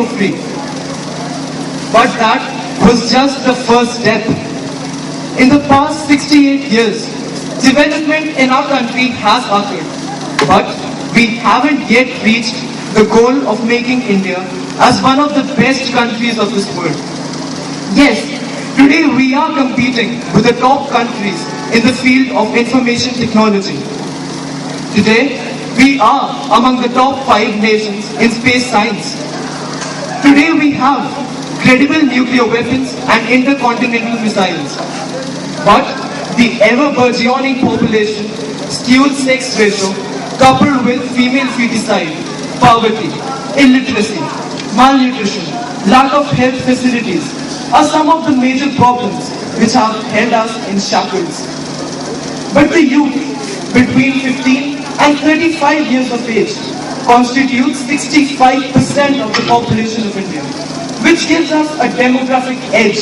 free. But that was just the first step. In the past 68 years, development in our country has occurred, but we haven't yet reached the goal of making India as one of the best countries of this world. Yes, today we are competing with the top countries in the field of information technology. Today, we are among the top 5 nations in space science. Today we have credible nuclear weapons and intercontinental missiles. But the ever-burgeoning population, skewed sex ratio, coupled with female feticide, poverty, illiteracy, malnutrition, lack of health facilities are some of the major problems which have held us in shackles. But the youth between 15 and 35 years of age constitutes 65% of the population of India, which gives us a demographic edge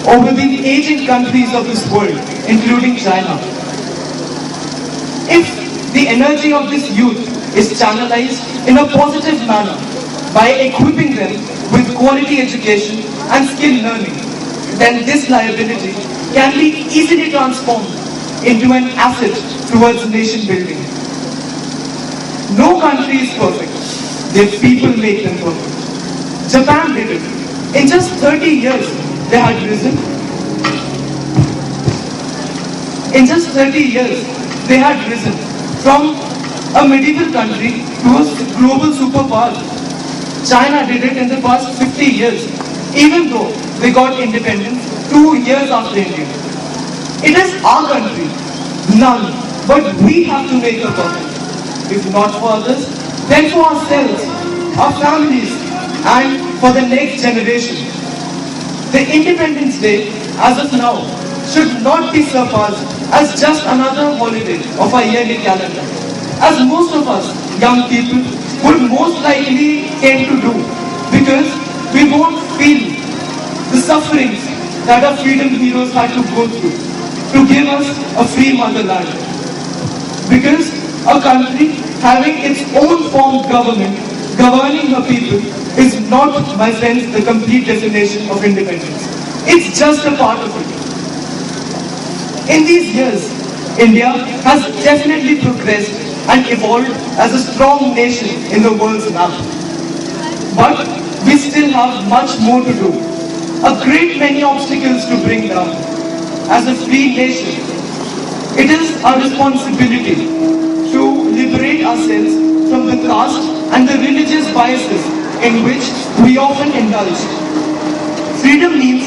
over the aging countries of this world, including China. If the energy of this youth is channelized in a positive manner by equipping them with quality education and skill learning, then this liability can be easily transformed into an asset towards nation building. No country is perfect. Their people make them perfect. Japan did it. In just 30 years, they had risen. In just 30 years, they had risen from a medieval country to a global superpower. China did it in the past 50 years, even though they got independence 2 years after India. It is our country, none, but we have to make it perfect. If not for others, then for ourselves, our families, and for the next generation. The Independence Day, as of now, should not be surpassed as just another holiday of our yearly calendar, as most of us, young people, would most likely tend to do, because we won't feel the sufferings that our freedom heroes had to go through to give us a free motherland. Because a country having its own formed government governing her people is not, my friends, the complete definition of independence. It's just a part of it. In these years, India has definitely progressed and evolved as a strong nation in the world's map. But we still have much more to do. A great many obstacles to bring down. As a free nation, it is our responsibility to liberate ourselves from the caste and the religious biases in which we often indulge. Freedom means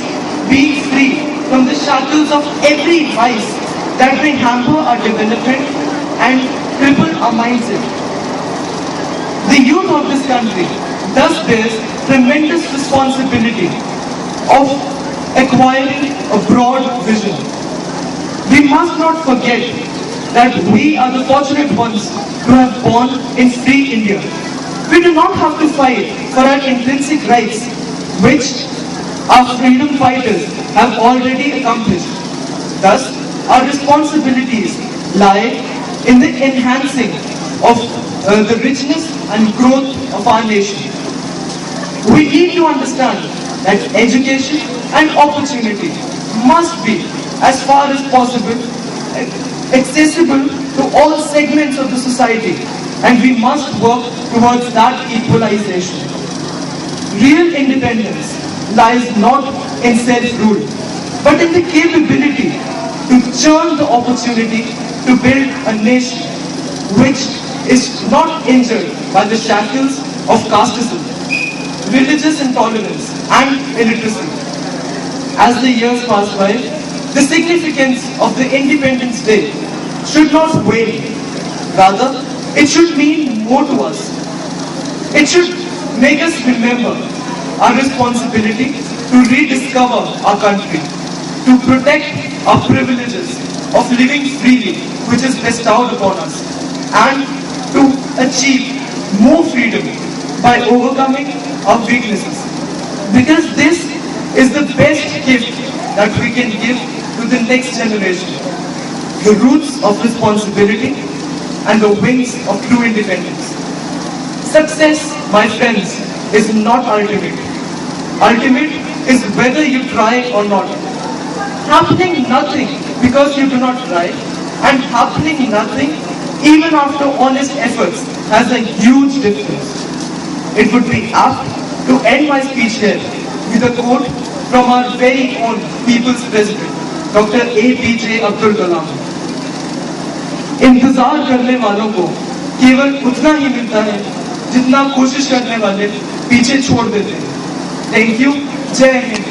being free from the shackles of every vice that may hamper our development and cripple our mindset. The youth of this country thus bears tremendous responsibility of acquiring a broad vision. We must not forget that we are the fortunate ones who have born in free India. We do not have to fight for our intrinsic rights, which our freedom fighters have already accomplished. Thus, our responsibilities lie in the enhancing of the richness and growth of our nation. We need to understand that education and opportunity must be, as far as possible, accessible to all segments of the society, and we must work towards that equalization. Real independence lies not in self-rule, but in the capability to churn the opportunity to build a nation which is not injured by the shackles of casteism, religious intolerance, and illiteracy. As the years pass by, the significance of the Independence Day should not wane. Rather, it should mean more to us. It should make us remember our responsibility to rediscover our country, to protect our privileges of living freely, which is bestowed upon us, and to achieve more freedom by overcoming our weaknesses. Because this is the best gift that we can give to the next generation. The roots of responsibility and the wings of true independence. Success, my friends, is not ultimate. Ultimate is whether you try or not. Happening nothing because you do not try, and happening nothing even after honest efforts has a huge difference. It would be apt to end my speech here with a quote from our very own People's President, Dr. APJ Abdul Kalam. इंतजार करने वालों को केवल उतना ही मिलता है जितना कोशिश करने वाले पीछे छोड़ देते हैं। Thank you. जय हिंद।